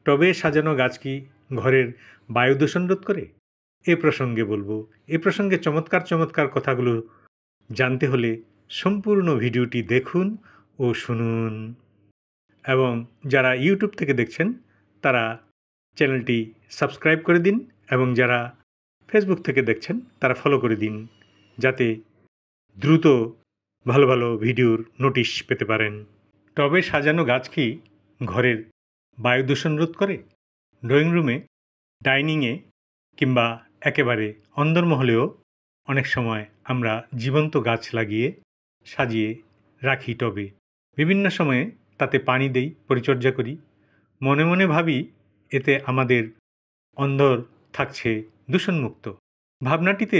টবে সাজানো গাছ কি ঘরের বায়ু দূষণ রোধ করে? এ প্রসঙ্গে বলবো। এ প্রসঙ্গে চমৎকার চমৎকার কথাগুলো জানতে হলে সম্পূর্ণ ভিডিওটি দেখুন ও শুনুন। এবং যারা ইউটিউব থেকে দেখছেন তারা চ্যানেলটি সাবস্ক্রাইব করে দিন, এবং যারা ফেসবুক থেকে দেখছেন তারা ফলো করে দিন, যাতে দ্রুত ভালো ভালো ভিডিওর নোটিশ পেতে পারেন। টবে সাজানো গাছ কি ঘরের বায়ু দূষণ রোধ করে? ড্রয়িং রুমে, ডাইনিংয়ে কিংবা একেবারে অন্দরমহলেও অনেক সময় আমরা জীবন্ত গাছ লাগিয়ে সাজিয়ে রাখি টবে। বিভিন্ন সময়ে তাতে পানি দেই, পরিচর্যা করি। মনে মনে ভাবি এতে আমাদের অন্দর থাকছে দূষণমুক্ত। ভাবনাটিতে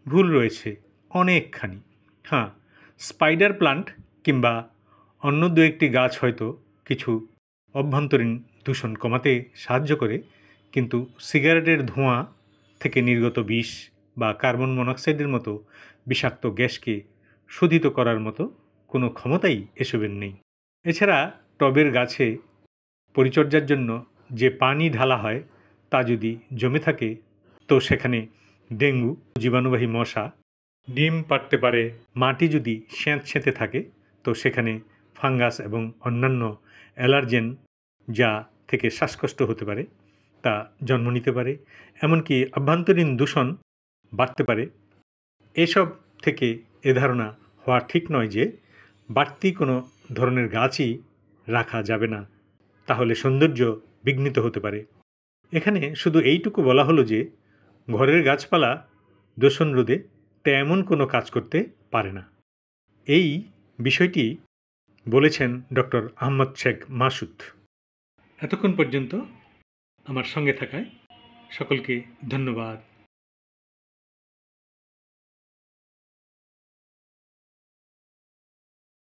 ভুল রয়েছে অনেকখানি। হ্যাঁ, স্পাইডার প্লান্ট কিংবা অন্য দু একটি গাছ হয়তো কিছু অভ্যন্তরীণ দূষণ কমাতে সাহায্য করে, কিন্তু সিগারেটের ধোঁয়া থেকে নির্গত বিষ বা কার্বন মনোক্সাইডের মতো বিষাক্ত গ্যাসকে শোধিত করার মতো কোনো ক্ষমতাই এসবের নেই। এছাড়া টবের গাছে পরিচর্যার জন্য যে পানি ঢালা হয় তা যদি জমে থাকে তো সেখানে ডেঙ্গু, জীবাণুবাহী মশা ডিম পাড়তে পারে। মাটি যদি স্যাঁতসেঁতে থাকে তো সেখানে ফাঙ্গাস এবং অন্যান্য অ্যালার্জেন, যা থেকে শ্বাসকষ্ট হতে পারে, তা জন্ম নিতে পারে। এমনকি আভ্যন্তরীণ দূষণ বাড়তে পারে। এসব থেকে এ ধারণা হওয়া ঠিক নয় যে বাড়তি কোনো ধরনের গাছই রাখা যাবে না, তাহলে সৌন্দর্য বিঘ্নিত হতে পারে। এখানে শুধু এইটুকু বলা হলো যে ঘরের গাছপালা দূষণ রোধে তেমন কোনো কাজ করতে পারে না। এই বিষয়টি বলেছেন ডক্টর আহমদ শেখ মাসুদ। এতক্ষণ পর্যন্ত আমার সঙ্গে থাকায় সকলকে ধন্যবাদ।